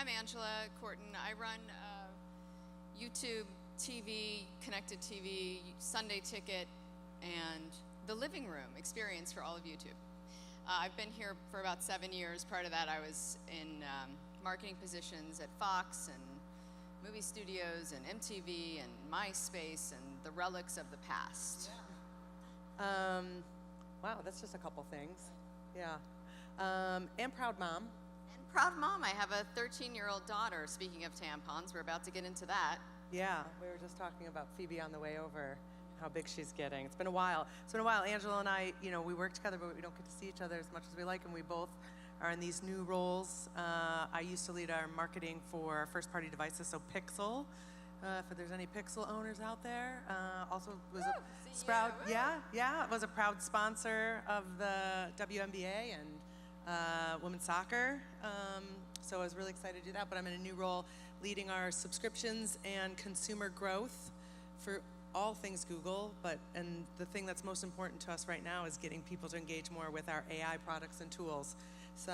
I'm Angela Corton. I run YouTube, TV, connected TV, Sunday Ticket, and the living room experience for all of YouTube. I've been here for about 7 years. Prior to that, I was in marketing positions at Fox and movie studios and MTV and MySpace and the relics of the past. Yeah. Wow, that's just a couple things. Yeah. And proud mom. And proud mom. I have a 13-year-old daughter. Speaking of tampons, we're about to get into that. Yeah, we were just talking about Phoebe on the way over, how big she's getting. It's been a while. Angela and I, we work together, but we don't get to see each other as much as we like, and we both are in these new roles. I used to lead our marketing for first-party devices, so Pixel. If there's any Pixel owners out there, also was a proud, was a proud sponsor of the WNBA and women's soccer. So I was really excited to do that. But I'm in a new role, leading our subscriptions and consumer growth for all things Google. And the thing that's most important to us right now is getting people to engage more with our AI products and tools. So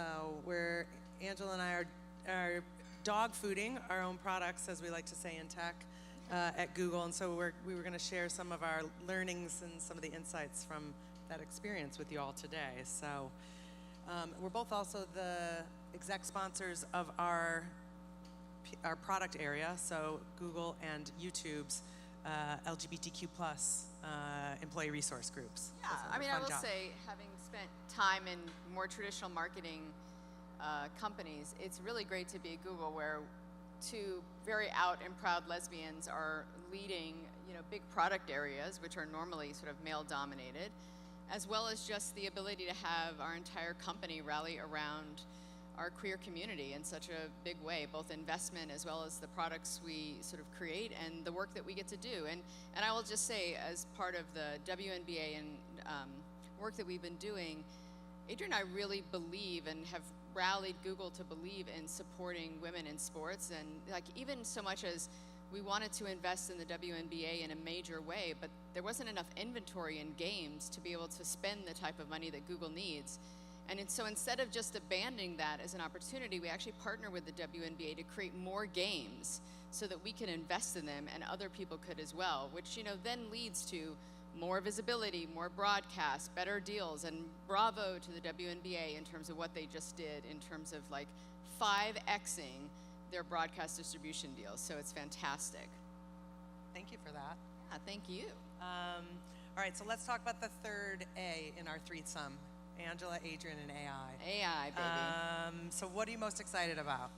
Angela and I are dog fooding our own products, as we like to say in tech, at Google. And so we were going to share some of our learnings and some of the insights from that experience with you all today. So we're both also the exec sponsors of our product area, so Google and YouTube's LGBTQ+ employee resource groups. Yeah, I will say, having spent time in more traditional marketing companies, it's really great to be at Google, where two very out and proud lesbians are leading, big product areas, which are normally sort of male-dominated, as well as just the ability to have our entire company rally around our queer community in such a big way, both investment as well as the products we sort of create and the work that we get to do. And I will just say, as part of the WNBA and work that we've been doing, Adrienne and I really believe and have rallied Google to believe in supporting women in sports, and even so much as we wanted to invest in the WNBA in a major way, but there wasn't enough inventory in games to be able to spend the type of money that Google needs. And so instead of just abandoning that as an opportunity, we actually partner with the WNBA to create more games so that we can invest in them and other people could as well, which then leads to more visibility, more broadcasts, better deals, and bravo to the WNBA in terms of what they just did in terms of 5xing their broadcast distribution deals. So it's fantastic. Thank you for that. Yeah, thank you. All right, so let's talk about the third A in our threesome. Angela, Adrienne, and AI. AI, baby. So what are you most excited about?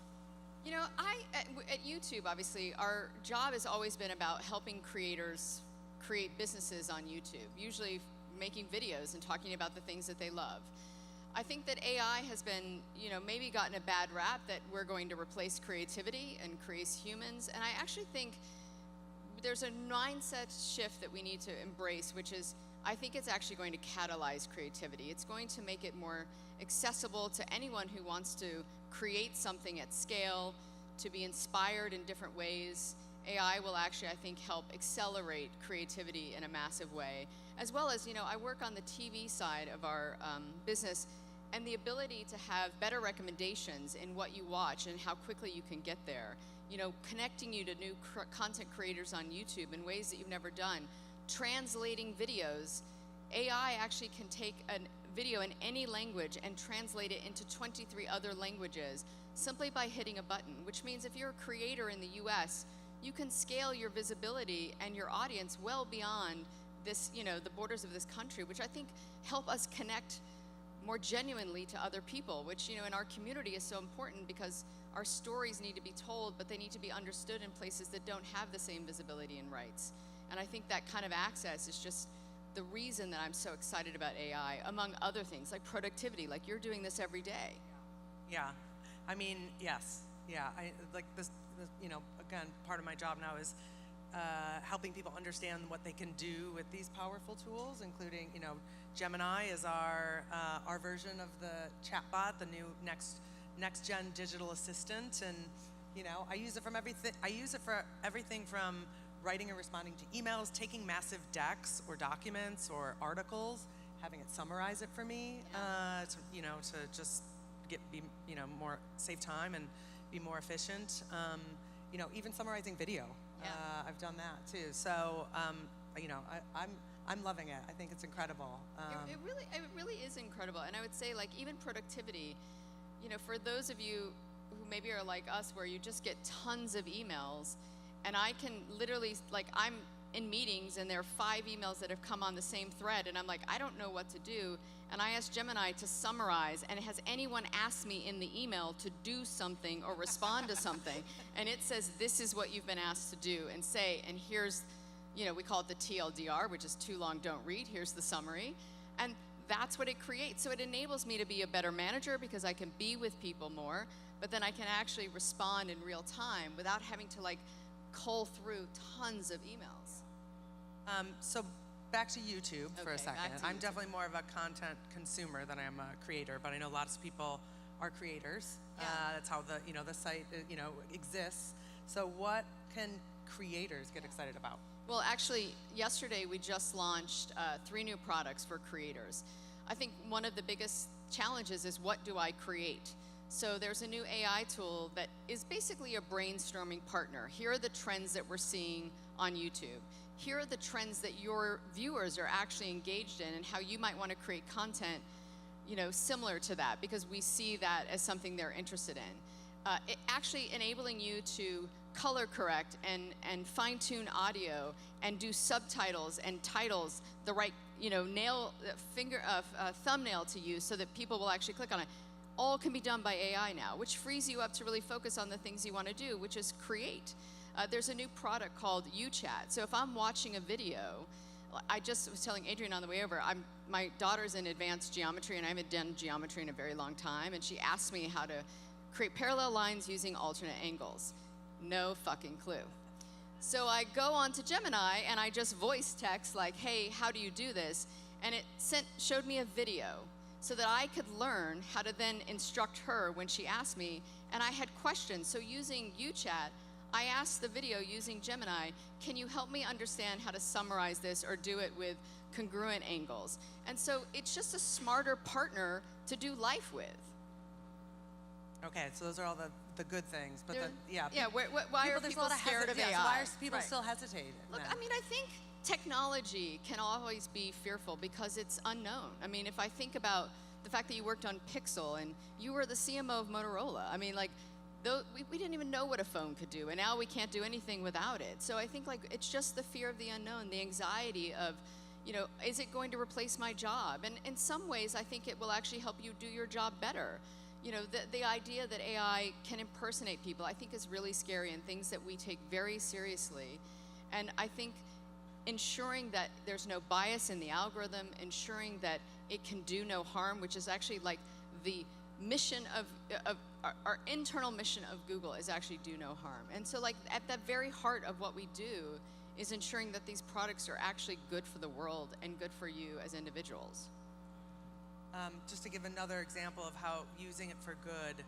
At YouTube, obviously, our job has always been about helping creators create businesses on YouTube, usually making videos and talking about the things that they love. I think that AI has been, maybe gotten a bad rap, that we're going to replace creativity and create humans. And I actually think there's a mindset shift that we need to embrace, which is, I think it's actually going to catalyze creativity. It's going to make it more accessible to anyone who wants to create something at scale, to be inspired in different ways. AI will actually, I think, help accelerate creativity in a massive way. As well as, I work on the TV side of our business, and the ability to have better recommendations in what you watch and how quickly you can get there. Connecting you to new content creators on YouTube in ways that you've never done. Translating videos. AI actually can take a video in any language and translate it into 23 other languages simply by hitting a button, which means if you're a creator in the US, you can scale your visibility and your audience well beyond this, the borders of this country, which I think help us connect more genuinely to other people, which, in our community is so important because our stories need to be told, but they need to be understood in places that don't have the same visibility and rights. And I think that kind of access is just the reason that I'm so excited about AI, among other things, like productivity, like you're doing this every day. Yeah, yes. Yeah, again, part of my job now is helping people understand what they can do with these powerful tools, including, Gemini is our version of the chatbot, the new next-gen digital assistant, and, I use it for everything from writing and responding to emails, taking massive decks or documents or articles, having it summarize it for me, to just more save time and be more efficient. You know, even summarizing video. Yeah. I've done that too. So, you know, I'm loving it. I think it's incredible. It really is incredible. And I would say, like, even productivity, you know, for those of you who maybe are like us, where you just get tons of emails, and I can literally, like, I'm in meetings and there are 5 emails that have come on the same thread, and I'm like, I don't know what to do. And I asked Gemini to summarize, and has anyone asked me in the email to do something or respond to something? And it says, this is what you've been asked to do, and say, and here's, you know, we call it the TLDR, which is too long, don't read. Here's the summary. And that's what it creates. So it enables me to be a better manager because I can be with people more, but then I can actually respond in real time without having to, like, cull through tons of emails. So back to YouTube for a Okay, second. back to I'm YouTube. definitely more of a content consumer than I am a creator, but I know lots of people are creators. Yeah. That's how the, you know, the site, you know, exists. So what can creators get excited about? Well, actually, yesterday we just launched 3 new products for creators. I think one of the biggest challenges is, what do I create? So there's a new AI tool that is basically a brainstorming partner. Here are the trends that we're seeing on YouTube. Here are the trends that your viewers are actually engaged in, and how you might want to create content, you know, similar to that, because we see that as something they're interested in. It actually enabling you to color correct and fine-tune audio and do subtitles and titles the right, you know, thumbnail to use so that people will actually click on it. All can be done by AI now, which frees you up to really focus on the things you want to do, which is create. There's a new product called UChat. So if I'm watching a video, I just was telling Adrienne on the way over, my daughter's in advanced geometry, and I haven't done geometry in a very long time, and she asked me how to create parallel lines using alternate angles. No fucking clue. So I go on to Gemini and I just voice text, like, hey, how do you do this? And it showed me a video so that I could learn how to then instruct her when she asked me, and I had questions. So using UChat, I asked the video using Gemini, can you help me understand how to summarize this or do it with congruent angles? And so it's just a smarter partner to do life with. Okay, so those are all the good things, but yeah. Yeah, why are people scared of AI? So why are people Right. still hesitating? Look, now? I mean, I think technology can always be fearful because it's unknown. I mean, if I think about the fact that you worked on Pixel and you were the CMO of Motorola, I mean, like, we didn't even know what a phone could do, and now we can't do anything without it. So I think, like, it's just the fear of the unknown, the anxiety of, you know, is it going to replace my job? And in some ways, I think it will actually help you do your job better. You know, the idea that AI can impersonate people, I think, is really scary, and things that we take very seriously. And I think ensuring that there's no bias in the algorithm, ensuring that it can do no harm, which is actually like the mission of our internal mission of Google, is actually do no harm. And so, like, at the very heart of what we do is ensuring that these products are actually good for the world and good for you as individuals. Just to give another example of how using it for good,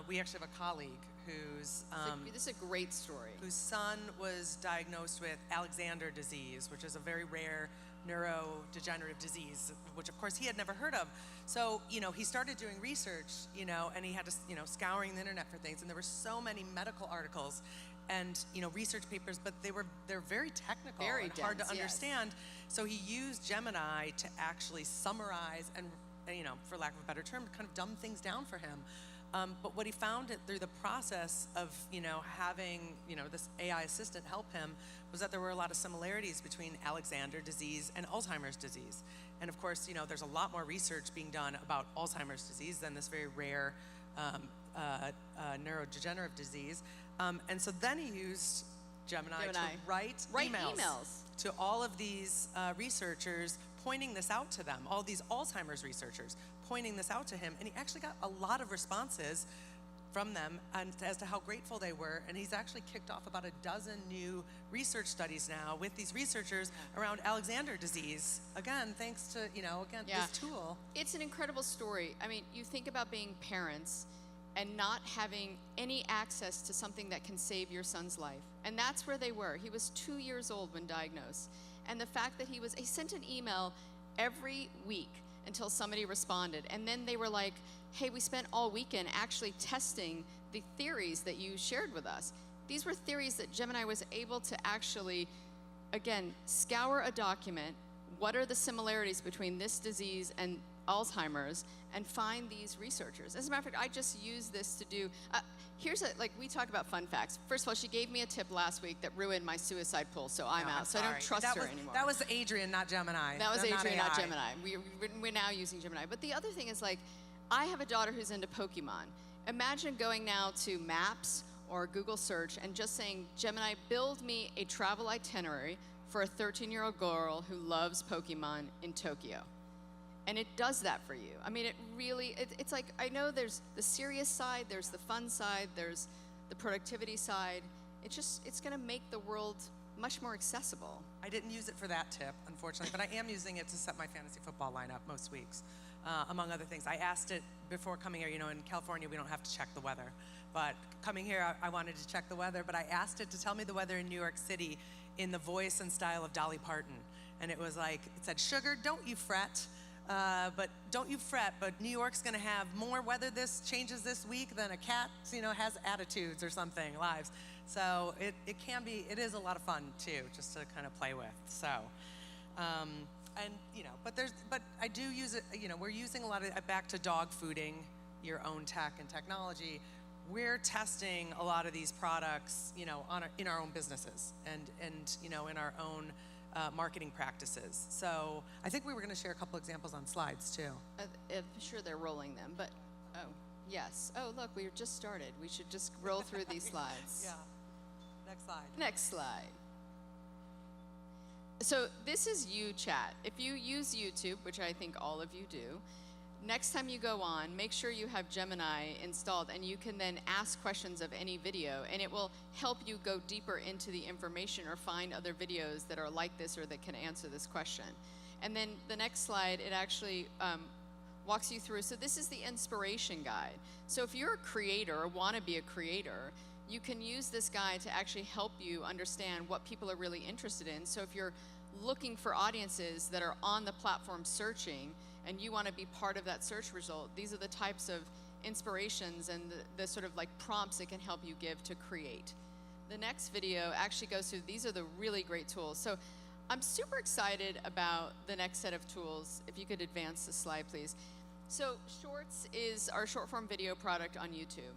we actually have a colleague who's This is a great story. whose son was diagnosed with Alexander disease, which is a very rare neurodegenerative disease, which of course he had never heard of. So, you know, he started doing research, you know, and he had to, you know, scouring the internet for things, and there were so many medical articles and, you know, research papers, but they're very technical Very and hard to dense, yes. understand. So he used Gemini to actually summarize and, you know, for lack of a better term, kind of dumb things down for him. But what he found through the process of, you know, having, you know, this AI assistant help him was that there were a lot of similarities between Alexander disease and Alzheimer's disease. And of course, you know, there's a lot more research being done about Alzheimer's disease than this very rare neurodegenerative disease. And so then he used Gemini. To write emails to all of these researchers, pointing this out to them, all these Alzheimer's researchers, pointing this out to him. And he actually got a lot of responses from them and as to how grateful they were. And he's actually kicked off about a dozen new research studies now with these researchers around Alexander disease. Again, thanks to, you know, this tool. It's an incredible story. I mean, you think about being parents and not having any access to something that can save your son's life. And that's where they were. He was 2 years old when diagnosed. And the fact that he sent an email every week until somebody responded. And then they were like, hey, we spent all weekend actually testing the theories that you shared with us. These were theories that Gemini was able to actually, again, scour a document. What are the similarities between this disease and Alzheimer's, and find these researchers. As a matter of fact, I just used this to do, we talk about fun facts. First of all, she gave me a tip last week that ruined my suicide pool, so I'm out. So I don't trust her anymore. That was Adrienne, not Gemini. That was Adrienne, not Gemini. We're now using Gemini. But the other thing is, like, I have a daughter who's into Pokemon. Imagine going now to Maps or Google search and just saying, Gemini, build me a travel itinerary for a 13-year-old girl who loves Pokemon in Tokyo. And it does that for you. I mean, it really, it's like, I know there's the serious side, there's the fun side, there's the productivity side. It's gonna make the world much more accessible. I didn't use it for that tip, unfortunately, but I am using it to set my fantasy football lineup most weeks, among other things. I asked it before coming here. You know, in California, we don't have to check the weather. But coming here, I wanted to check the weather, but I asked it to tell me the weather in New York City in the voice and style of Dolly Parton. And it was like, it said, sugar, don't you fret. But New York's gonna have more weather changes this week than a cat, has attitudes or something, lives. So it is a lot of fun too, just to kind of play with. So, but I do use it, we're using a lot of, back to dog fooding, your own tech and technology. We're testing a lot of these products, in our own businesses and in our own marketing practices. So I think we were going to share a couple examples on slides too. I'm sure they're rolling them, but yes. Oh, look, we just started. We should just roll through these slides. Yeah. Next slide. Next slide. So this is UChat. If you use YouTube, which I think all of you do, next time you go on, make sure you have Gemini installed, and you can then ask questions of any video, and it will help you go deeper into the information or find other videos that are like this or that can answer this question. And then the next slide, it actually walks you through. So this is the inspiration guide. So if you're a creator or want to be a creator, you can use this guide to actually help you understand what people are really interested in. So if you're looking for audiences that are on the platform searching, and you want to be part of that search result, these are the types of inspirations and the sort of like prompts it can help you give to create. The next video actually goes through, these are the really great tools. So I'm super excited about the next set of tools. If you could advance the slide, please. So Shorts is our short form video product on YouTube.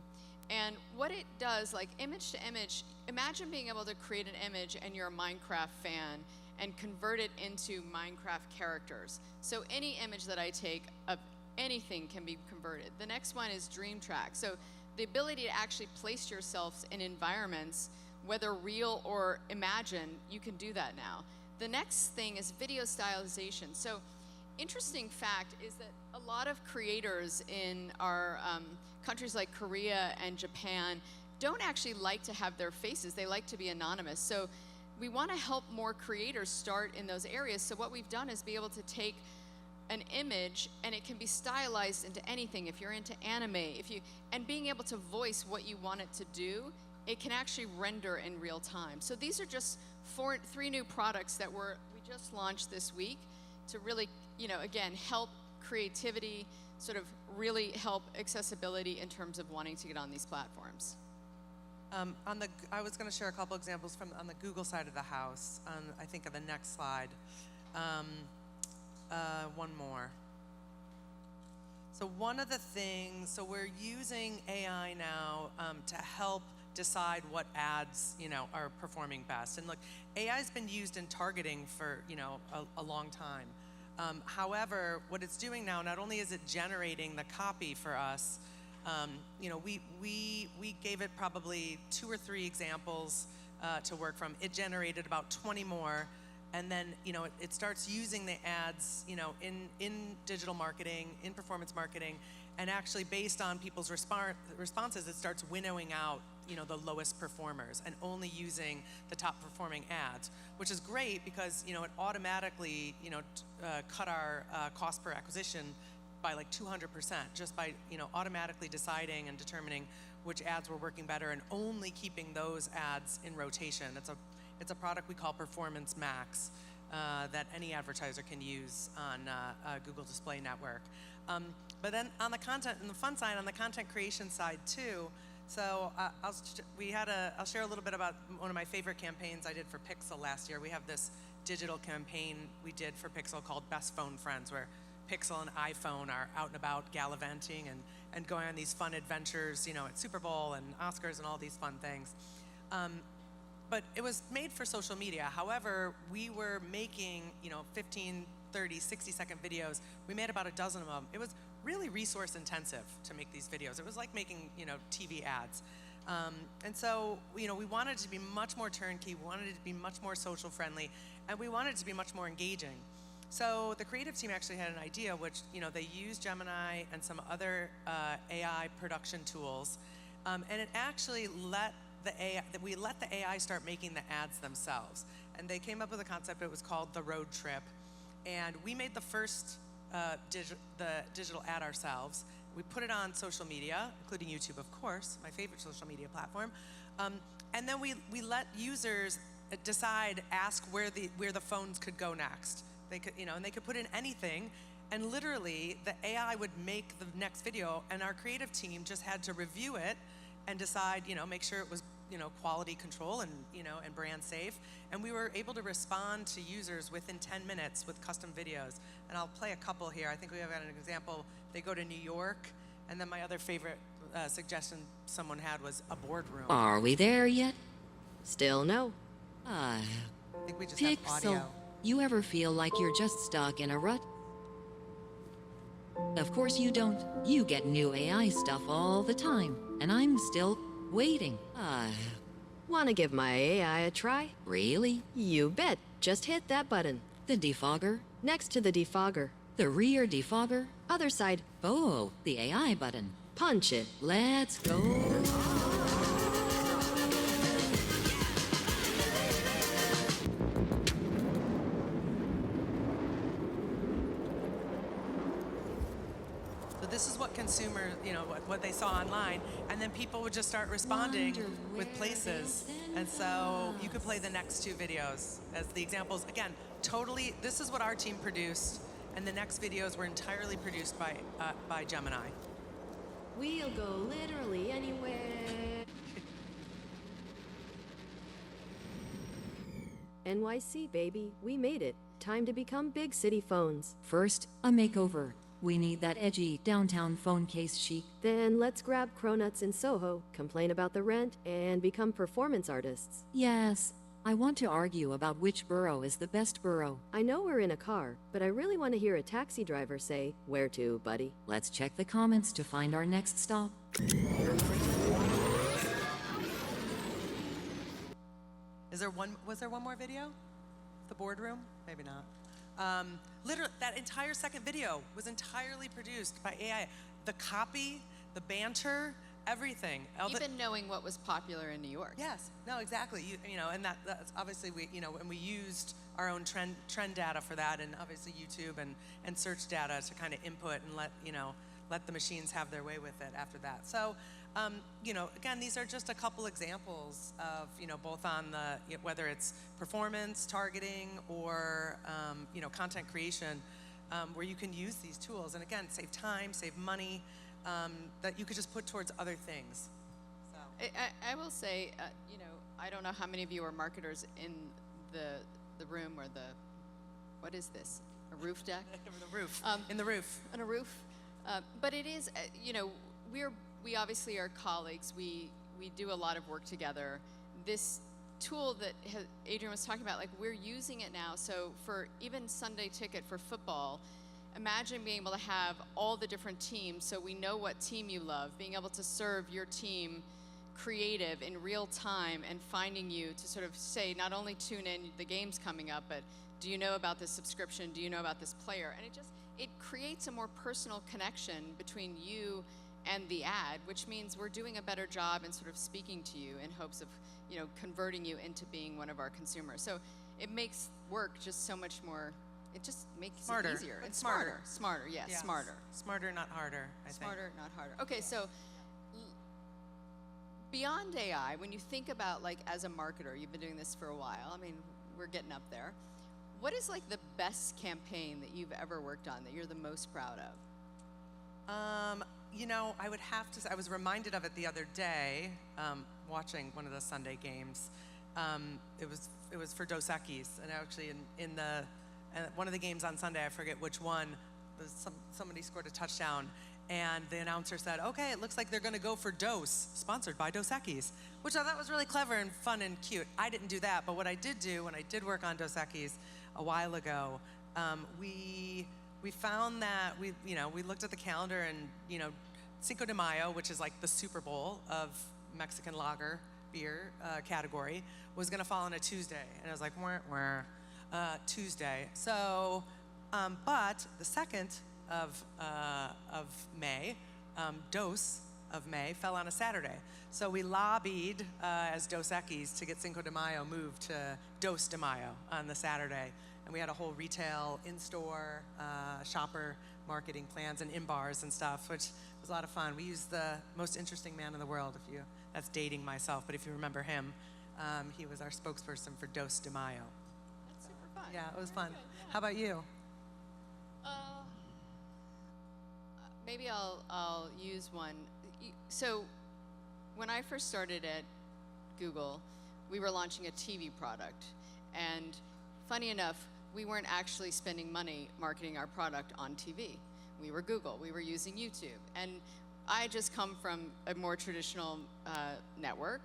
And what it does, like image to image, imagine being able to create an image and you're a Minecraft fan and convert it into Minecraft characters. So any image that I take of anything can be converted. The next one is Dream Track. So the ability to actually place yourselves in environments, whether real or imagined, you can do that now. The next thing is video stylization. So interesting fact is that a lot of creators in our countries like Korea and Japan don't actually like to have their faces. They like to be anonymous. So we want to help more creators start in those areas. So what we've done is be able to take an image and it can be stylized into anything. If you're into anime, and being able to voice what you want it to do, it can actually render in real time. So these are just three new products that we just launched this week to really, again, help creativity, sort of really help accessibility in terms of wanting to get on these platforms. I was going to share a couple examples on the Google side of the house. I think of the next slide. One more. So one of the things, so we're using AI now to help decide what ads, are performing best. And look, AI's been used in targeting for, a long time. However, what it's doing now, not only is it generating the copy for us, we gave it probably 2 or 3 examples to work from. It generated about 20 more, and then it starts using the ads in digital marketing, in performance marketing, and actually based on people's responses, it starts winnowing out the lowest performers and only using the top performing ads, which is great because it automatically cut our cost per acquisition by like 200%, just by automatically deciding and determining which ads were working better and only keeping those ads in rotation. It's a product we call Performance Max that any advertiser can use on Google Display Network. But then on the content and the fun side, on the content creation side too, So I'll share a little bit about one of my favorite campaigns I did for Pixel last year. We have this digital campaign we did for Pixel called Best Phone Friends, where Pixel and iPhone are out and about gallivanting and going on these fun adventures, at Super Bowl and Oscars and all these fun things. But it was made for social media. However, we were making, 15, 30, 60-second videos. We made about a dozen of them. It was really resource intensive to make these videos. It was like making, TV ads. And so, we wanted it to be much more turnkey. We wanted it to be much more social friendly, and we wanted it to be much more engaging. So the creative team actually had an idea, which, they used Gemini and some other AI production tools, and it actually we let the AI start making the ads themselves. And they came up with a concept. It was called the road trip, and we made the first digital ad ourselves. We put it on social media, including YouTube, of course, my favorite social media platform. And then we let users ask where the phones could go next. They could, and they could put in anything, and literally the AI would make the next video, and our creative team just had to review it and decide, make sure it was, quality control and, and brand safe. And we were able to respond to users within 10 minutes with custom videos. And I'll play a couple here. I think we have an example. They go to New York, and then my other favorite suggestion someone had was a boardroom. Are we there yet? Still no. I think we just have Pixel, audio. you ever feel like you're just stuck in a rut? Of course you don't. You get new AI stuff all the time, and I'm still waiting. Wanna give my AI a try? Really? You bet. Just hit that button. The defogger? Next to the defogger. The rear defogger? Other side. Oh, the AI button. Punch it. Let's go. So this is what consumers, what they saw online, and then people would just start responding with places. And so you could play the next two videos as the examples. Again, totally, this is what our team produced, and the next videos were entirely produced by Gemini. We'll go literally anywhere. NYC, baby. We made it. Time to become big city phones. First, a makeover. We need that edgy downtown phone case chic. Then let's grab cronuts in Soho, complain about the rent, and become performance artists. Yes, I want to argue about which borough is the best borough. I know we're in a car, but I really want to hear a taxi driver say, "Where to, buddy?" Let's check the comments to find our next stop. Was there one more video? The boardroom? Maybe not. Literally, that entire second video was entirely produced by AI. The copy, the banter, everything. Even knowing what was popular in New York. Yes, no, exactly. And that's obviously and we used our own trend data for that, and obviously YouTube and search data to kind of input and let the machines have their way with it after that. So, again, these are just a couple examples of, both on the, whether it's performance, targeting, or, content creation, where you can use these tools. And again, save time, save money, that you could just put towards other things. So. I will say, I don't know how many of you are marketers in the room or what is this? A roof deck? The roof, in the roof. On a roof. But it is, we obviously are colleagues. We do a lot of work together. This tool that Adrienne was talking about, we're using it now. So for even Sunday Ticket for football, imagine being able to have all the different teams, so we know what team you love, being able to serve your team creative in real time and finding you to sort of say, not only tune in, the game's coming up, but do you know about this subscription? Do you know about this player? And it creates a more personal connection between you and the ad, which means we're doing a better job in sort of speaking to you in hopes of, converting you into being one of our consumers. So it makes work just so much more, it just makes smarter. It easier. It's smarter, yes, yes. Smarter. Smarter, not harder, I think. Smarter, not harder. Okay, so beyond AI, when you think about, as a marketer, you've been doing this for a while, we're getting up there. What is the best campaign that you've ever worked on that you're the most proud of? You know, I would have to say, I was reminded of it the other day, watching one of the Sunday games. It was for Dos Equis, and actually in the one of the games on Sunday, I forget which one, somebody scored a touchdown, and the announcer said, "Okay, it looks like they're going to go for Dos, sponsored by Dos Equis," which I thought was really clever and fun and cute. I didn't do that, but what I did do when I did work on Dos Equis a while ago, we found that we looked at the calendar, and Cinco de Mayo, which is like the Super Bowl of Mexican lager beer category, was going to fall on a Tuesday, and I was like, Tuesday. So, but the 2nd of May, Dos of May, fell on a Saturday. So we lobbied as Dos Equis to get Cinco de Mayo moved to Dos de Mayo on the Saturday. And we had a whole retail, in-store, shopper marketing plans and in bars and stuff, which was a lot of fun. We used the most interesting man in the world, that's dating myself, but if you remember him, he was our spokesperson for Dos de Mayo. That's super fun. Yeah, it was Very fun. good, yeah. How about you? Maybe I'll use one. So when I first started at Google, we were launching a TV product. And funny enough, we weren't actually spending money marketing our product on TV. We were Google. We were using YouTube. And I had just come from a more traditional network.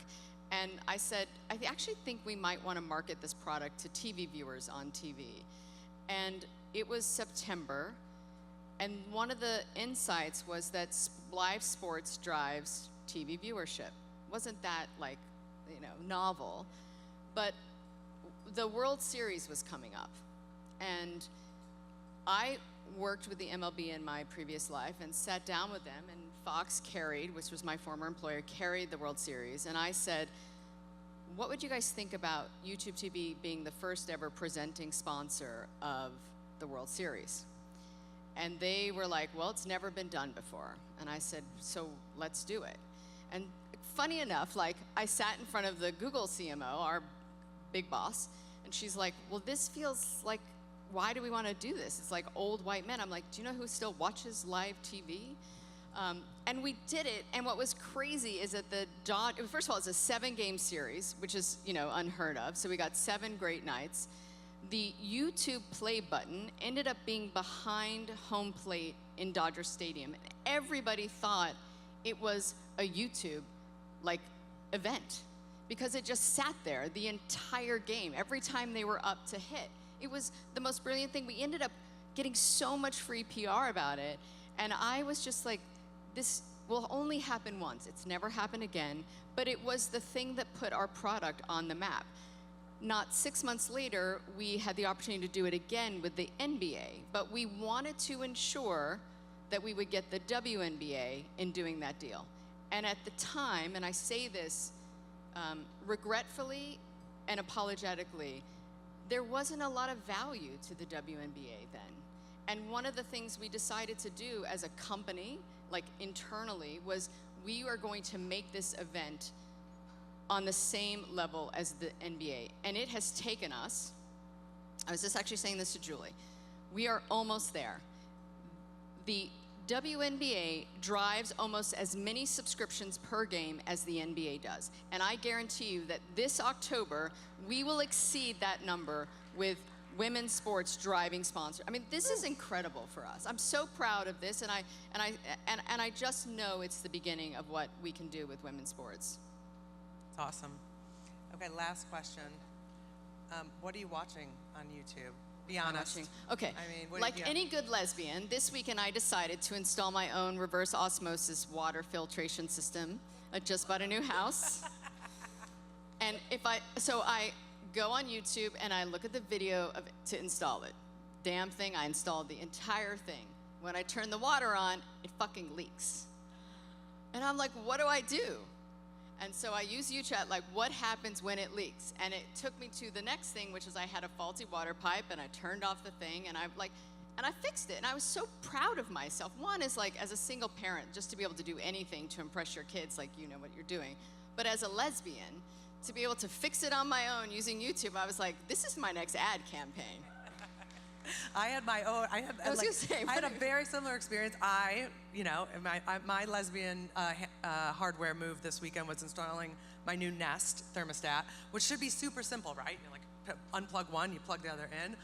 And I said, I actually think we might want to market this product to TV viewers on TV. And it was September. And one of the insights was that live sports drives TV viewership. Wasn't that novel? But the World Series was coming up. And I worked with the MLB in my previous life and sat down with them, and Fox carried, which was my former employer, carried the World Series. And I said, what would you guys think about YouTube TV being the first ever presenting sponsor of the World Series? And they were like, well, it's never been done before. And I said, so let's do it. And funny enough, I sat in front of the Google CMO, our big boss, and she's like, well, this feels like, why do we want to do this? It's like old white men. I'm like, do you know who still watches live TV? And we did it, and what was crazy is that first of all, it's a 7-game series, which is, unheard of. So we got 7 great nights. The YouTube play button ended up being behind home plate in Dodger Stadium. And everybody thought it was a YouTube event because it just sat there the entire game, every time they were up to hit. It was the most brilliant thing. We ended up getting so much free PR about it. And I was just like, this will only happen once. It's never happened again. But it was the thing that put our product on the map. Not 6 months later, we had the opportunity to do it again with the NBA. But we wanted to ensure that we would get the WNBA in doing that deal. And at the time, and I say this regretfully and apologetically, there wasn't a lot of value to the WNBA then. And one of the things we decided to do as a company, internally, was we are going to make this event on the same level as the NBA. And it has taken us, I was just actually saying this to Julie, we are almost there. The WNBA drives almost as many subscriptions per game as the NBA does. And I guarantee you that this October, we will exceed that number with women's sports driving sponsor. I mean, this is incredible for us. I'm so proud of this, and I just know it's the beginning of what we can do with women's sports. It's awesome. Okay, last question. What are you watching on YouTube? Be honest. Okay, I mean, like any good lesbian, this weekend I decided to install my own reverse osmosis water filtration system. I just bought a new house. And I go on YouTube and I look at the video to install it. Damn thing, I installed the entire thing. When I turn the water on, it fucking leaks. And I'm like, what do I do? And so I use UChat, what happens when it leaks? And it took me to the next thing, which is I had a faulty water pipe, and I turned off the thing, and I fixed it. And I was so proud of myself. One is as a single parent, just to be able to do anything to impress your kids, you know what you're doing. But as a lesbian, to be able to fix it on my own using YouTube, I was like, this is my next ad campaign. I had my own. I was gonna say, I had a what- very similar experience. My lesbian hardware move this weekend was installing my new Nest thermostat, which should be super simple, right? You unplug one, you plug the other in.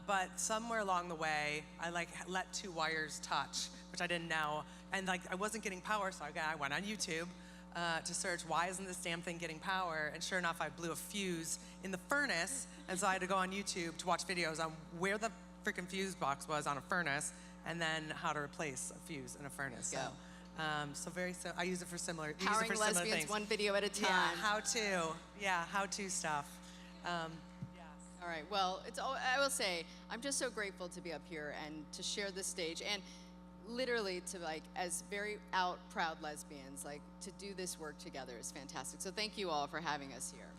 But somewhere along the way, I let two wires touch, which I didn't know, and I wasn't getting power, so I went on YouTube to search why isn't this damn thing getting power, and sure enough, I blew a fuse in the furnace, and so I had to go on YouTube to watch videos on where the freaking fuse box was on a furnace, and then how to replace a fuse in a furnace. There you So I use it for similar. Powering use it for similar lesbians things. one video at a time. How-to stuff. All right. Well, I will say, I'm just so grateful to be up here and to share this stage, and literally to as very proud lesbians, to do this work together is fantastic. So thank you all for having us here.